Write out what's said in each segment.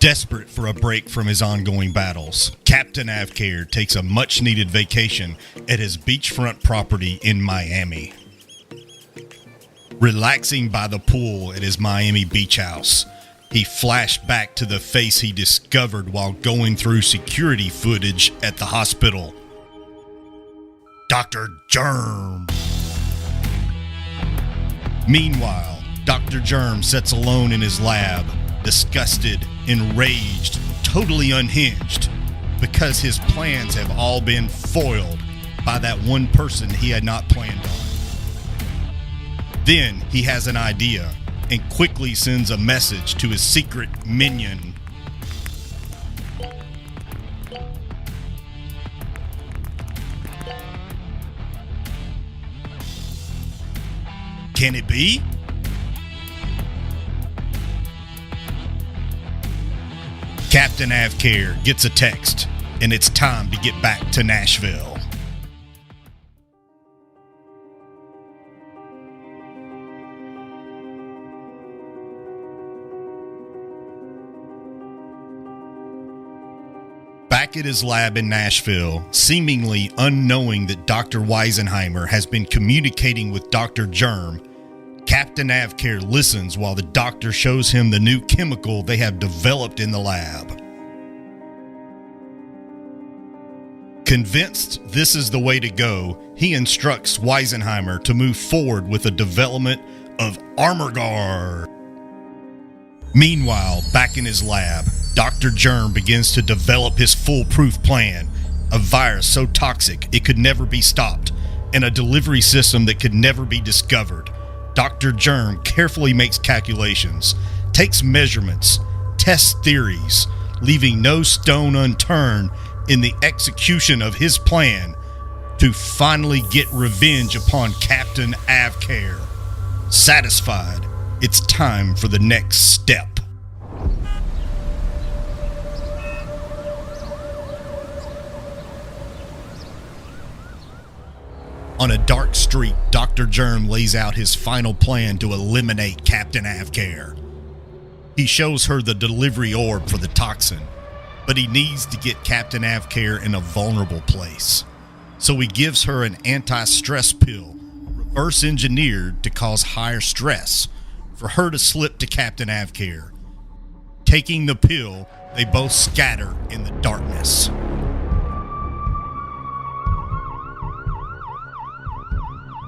Desperate for a break from his ongoing battles, Captain AvKARE takes a much-needed vacation at his beachfront property in Miami. Relaxing by the pool at his Miami beach house, he flashed back to the face he discovered while going through security footage at the hospital. Dr. Germ. Meanwhile, Dr. Germ sits alone in his lab, disgusted, enraged, totally unhinged, because his plans have all been foiled by that one person he had not planned on. Then he has an idea and quickly sends a message to his secret minion. Can it be? Captain AvKARE gets a text, and it's time to get back to Nashville. Back at his lab in Nashville, seemingly unknowing that Dr. Weisenheimer has been communicating with Dr. Germ, Captain AvKARE listens while the doctor shows him the new chemical they have developed in the lab. Convinced this is the way to go, he instructs Weisenheimer to move forward with the development of ArmorGuard. Meanwhile, back in his lab, Dr. Germ begins to develop his foolproof plan, a virus so toxic it could never be stopped, and a delivery system that could never be discovered. Dr. Germ carefully makes calculations, takes measurements, tests theories, leaving no stone unturned in the execution of his plan to finally get revenge upon Captain AvKARE. Satisfied, it's time for the next step. On a dark street, Dr. Germ lays out his final plan to eliminate Captain AvKARE. He shows her the delivery orb for the toxin, but he needs to get Captain AvKARE in a vulnerable place. So he gives her an anti-stress pill, reverse engineered to cause higher stress, for her to slip to Captain AvKARE. Taking the pill, they both scatter in the darkness.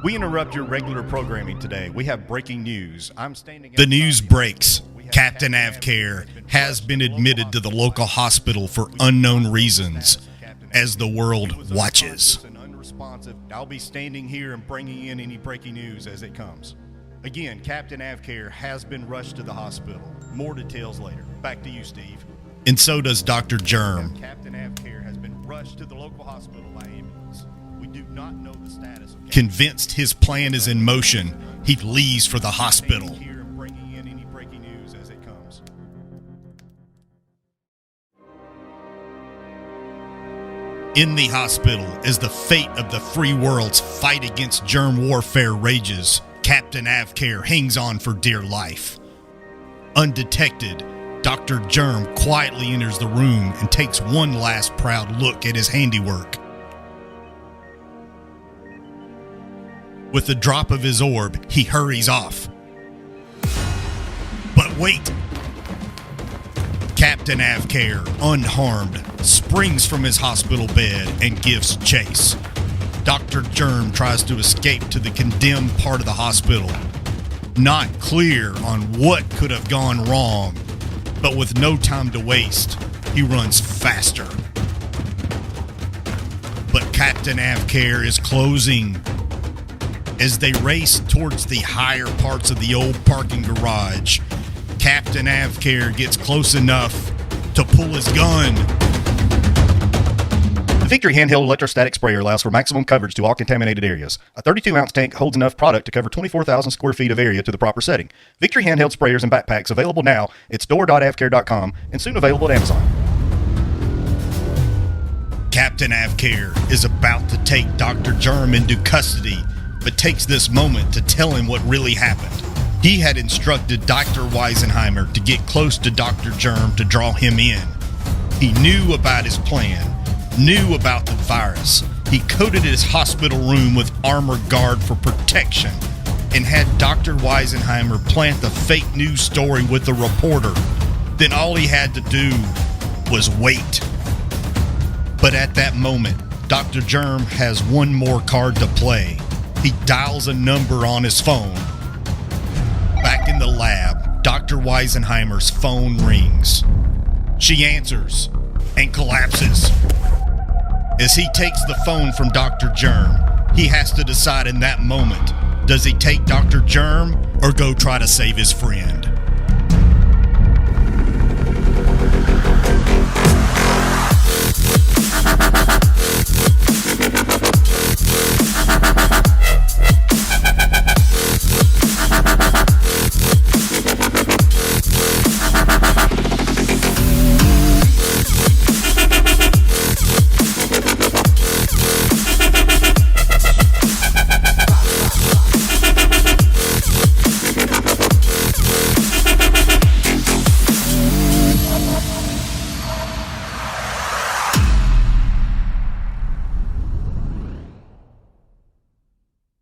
We interrupt your regular programming today. We have breaking news. The news breaks. Captain AvKARE has been admitted to the local hospital for unknown reasons as the world watches. I'll be standing here and bringing in any breaking news as it comes. Again, Captain AvKARE has been rushed to the hospital. More details later. Back to you, Steve. And so does Dr. Germ. Captain AvKARE has been rushed to the local hospital by ambulance. We do not know the status of Convinced his plan is in motion, he leaves for the hospital. In the hospital, as the fate of the free world's fight against germ warfare rages, Captain AvKARE hangs on for dear life. Undetected, Dr. Germ quietly enters the room and takes one last proud look at his handiwork. With the drop of his orb, he hurries off. But wait! Captain AvKARE, unharmed, springs from his hospital bed and gives chase. Dr. Germ tries to escape to the condemned part of the hospital. Not clear on what could have gone wrong, but with no time to waste, he runs faster. But Captain AvKARE is closing. As they race towards the higher parts of the old parking garage, Captain AvKARE gets close enough to pull his gun. The Victory handheld electrostatic sprayer allows for maximum coverage to all contaminated areas. A 32-ounce tank holds enough product to cover 24,000 square feet of area to the proper setting. Victory handheld sprayers and backpacks available now at store.avkare.com and soon available at Amazon. Captain AvKARE is about to take Dr. Germ into custody, but takes this moment to tell him what really happened. He had instructed Dr. Weisenheimer to get close to Dr. Germ to draw him in. He knew about his plan, knew about the virus. He coated his hospital room with armor guard for protection and had Dr. Weisenheimer plant the fake news story with the reporter. Then all he had to do was wait. But at that moment, Dr. Germ has one more card to play. He dials a number on his phone. Back in the lab, Dr. Weisenheimer's phone rings. She answers and collapses. As he takes the phone from Dr. Germ, he has to decide in that moment, does he take Dr. Germ or go try to save his friend?